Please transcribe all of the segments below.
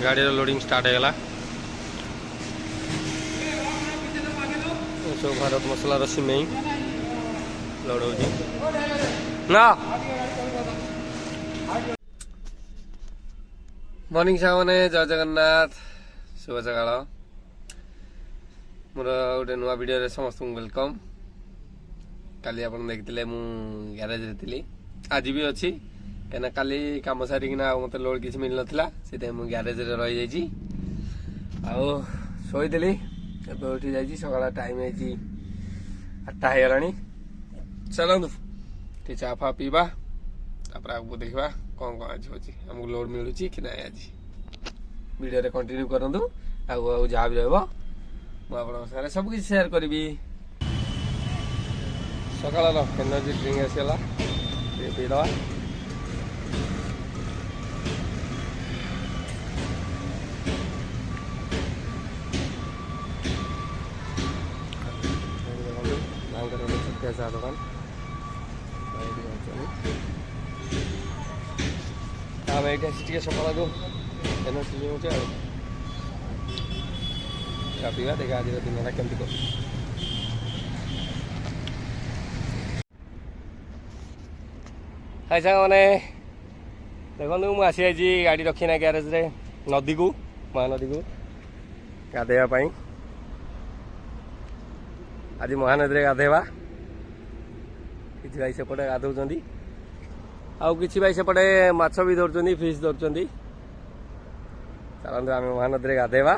गाड़ी loading start होगा सब भारत मसला सिमेई लोड हो ना मॉर्निंग सामने जय जगन्नाथ शुभ सकाळ मोर गोटे नुआ वीडियो समस्त वेलकम काली आप देखते मु ग्यारेज थी आज भी अच्छी कहीं काली कम सारिकिना मत लोड किसी मिल नाला से मुझे ग्यारेज रही जाइए शोली उठी जा सका टाइम है 8टा होगा चलतु टे चा फा पीवा आगे देखा कौन कौन आज हो आमको लोड मिलूँ कि ना आज वीडियो कंटिन्यू करूँ आगे जहाँ भी मुझे सबकि सेयार करी सकाल एनर्जी ड्रिंक आसगला पीदवा चाह दुकान आम ये सकाल को एनर्जी हो पीवा देखा आज दिन केमती कर हाय साग मैंने देखो मुझे आसी गाड़ी रखीना ग्यारेज रे नदी को महानदी को गाधेवाई आज महानदी रे गाधेवा किसी भाई सेपटे गाधौं आउ कि भाई सेपटे माछ भी धरुंच फिश धरुंच चलते आम महानदी रे गाधेवा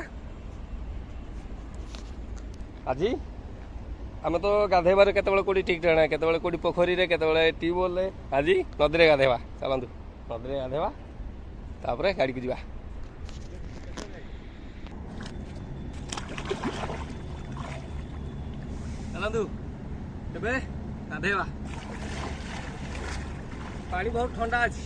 आज आम तो गाधेबार केतबेले कोडी ठीक ठहना केतबेले कोडी पोखरी रे केतबेले ट्यूबवेल रे आज नदी रे गाधेवा चलतु नदी रे गाधेवा तापरे गाड़ी को जीवा चलतु तबे गाधेवा पानी बहुत ठंडा अछि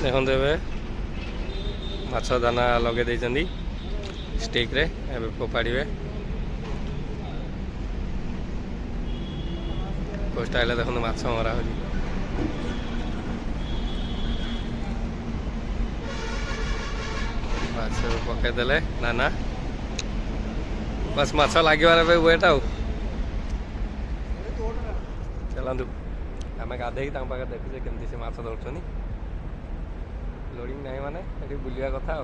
देखते ए माछ दाना लगे देइचंदी स्टिक रे एबे फोपाड़े को स्टाइल देखते माछ मरा हो माछ पकईदे ना ना बस माछ लगे वेट आउ चलतु आम गाधे पाखे देखुचे केमती से माछ धरुंच लोडिंग नहीं माने ये बुलिया कथा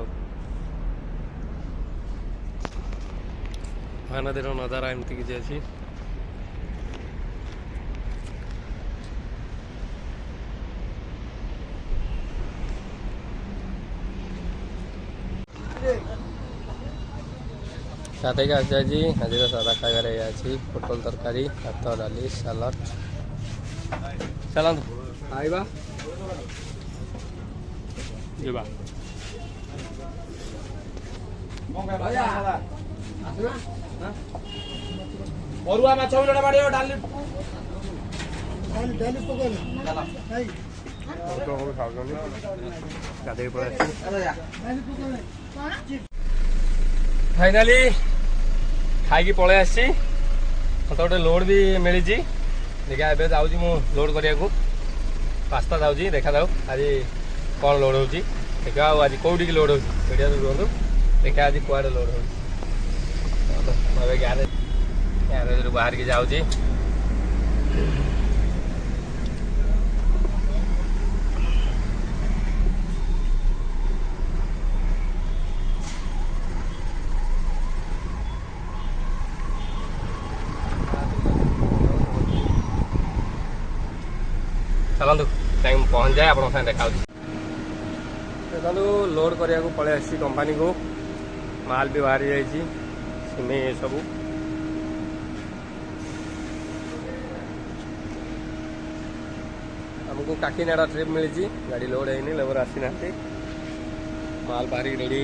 महानदी नजारा एमती किसी अच्छी साथे आज आज सादा खाइबार अच्छी पोटल तरकारी भात डाली सालाड चलतु खाइबा जीवा अरुआ माछ जोड़ा बाड़ियो डाली डाली पकड़ फाइनाली खाई पलि आसी मत गोटे लोड भी मिली देखा ए जाऊँ मु लोड करने को पास्ता जाऊँ देखा जाऊ आज कौन लोड हो देखा आज कौटी लोड हो रुहतु देखा आज कुआडे लोड हो ग्यारेज ग्यारेज बाहर की जाऊँगी चलतु टाइम पहुँच जाए आप देखा देखो लोड करने को पलि आसी कंपनी को माल भी बाहरी जाइए सिमेई सब आमको काकीनाड़ा ट्रिप मिली गाड़ी लोड है लेबर आसी ना माल बाहर रेडी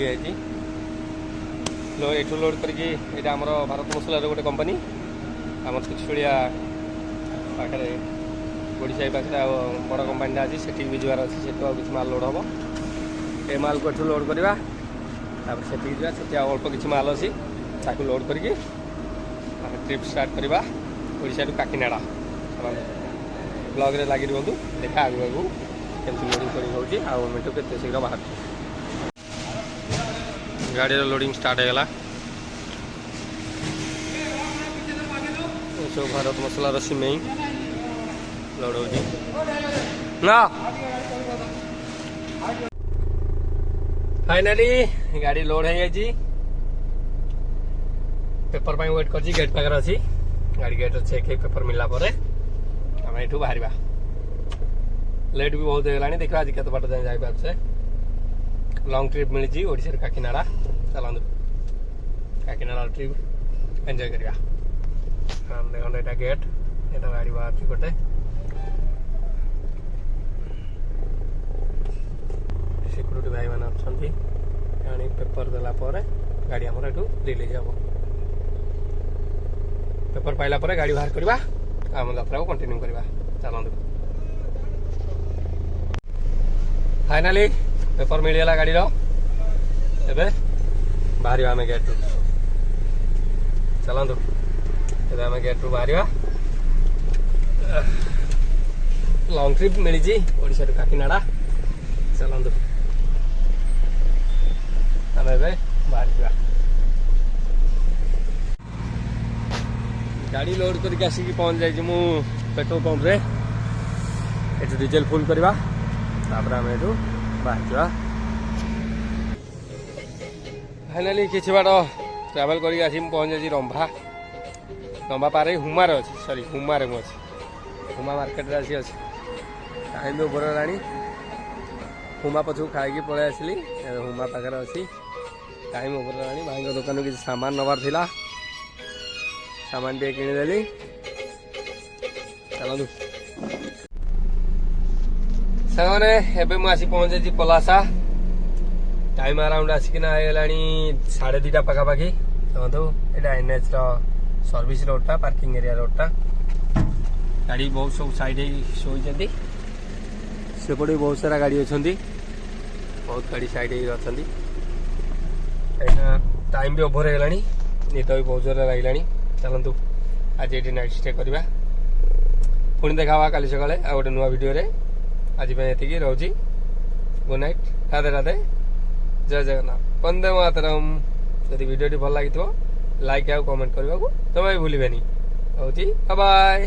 एठू लोड करके यहाँ आम भारत मसलार गोटे कंपनी आम चिचुड़िया पाखे गोड़ीसाई पाखे बड़ कंपानीटा अच्छी से भी जुआर अच्छी से किसी माल लोड हम ए माल को एठू लोड करवा से अल्प किसी माल अच्छी ताकू लोड करके ट्रिप स्टार्ट करवा ओडिशा टू काकीनाड़ा ब्लॉग रे लगी रुहतु देखा आगु आगु केमती लोडिंग फडिंग होची आ मिनट के शीघ्र बाहर गाड़ी लोडिंग स्टार्ट होगा सब भारत मसलार सिमेई लोड हो ना फाइनाली गाड़ी लोड हो जाए पेपर पर वेट कर गेट पाखे अच्छी गाड़ी गेट चेक पेपर मिलला पर आम यू बाहर लेट भी बहुत होगा देखा आज केत बाट जाए जापे लॉन्ग ट्रिप मिली ओडिशा काकीनाड़ा चलतु काकीनाड़ा ट्रिप एंजॉय करवा देखो यहाँ गेट यहाँ गाड़ी बाहर गोटे सिक्यूरीटी भाई मैंने अच्छा पेपर देला गाड़ी आमर यू रिलीज हम पेपर पाइला पर गाड़ी बाहर करवा आम यात्रा को कंटिन्यू करवा चलतु फाइनाली पेपर मिलगला गाड़ी एबे बाहर आम गेट रू चलतु एबे आम गेट रू बाहर लॉन्ग ट्रिप मिली ओडिशा टू काकीनाड़ा चलतु आम एबे बाहर गाड़ी लोड करके आसिक पहुँच जाइए मु पेट्रोल पंप रे एठू डीजेल फुल करवा तापर आम एठू बाहर फाइनाली किसी बाट ट्रावेल करके आसी पहुँच जाइए रंभा रंभा पार हुमार अच्छी सॉरी हुमारे मुझे हुमा मार्केट रे आसी अच्छी टाइम भी ओभर होगा हुमा पछू खाई पलि आसली हुमा पाखे अच्छी टाइम ओभर होगा भाई दुकान किसी सामान नबार थिला सामान टे किदेली चलतु सामने एबे मु आसी पहुंच जाइए पलासा टाइम अराउंड आसिकिना आईगला 2:30 पाखापाखि चलतु यहाँ एनएच सर्विस रोडटा पार्किंग एरिया रोडटा गाड़ी बहुत सब साइड शोती सेपटे बहुत सारा गाड़ी अच्छा बहुत गाड़ी साइड अच्छा टाइम भी ओभर होगा निद भी बहुत जोर लगे चलतु आज ये नाइट स्टे करवा पुणी देखा काली सकाଳେ आ गोटे नुआ वीडियो रे आज ये रोची गुड नाइट राधे राधे जय जगन्नाथ वंदे मातरम यदि वीडियो भल लगी लाइक आउ कमेंट करने को जमा भी भूल रोची बाय बाय।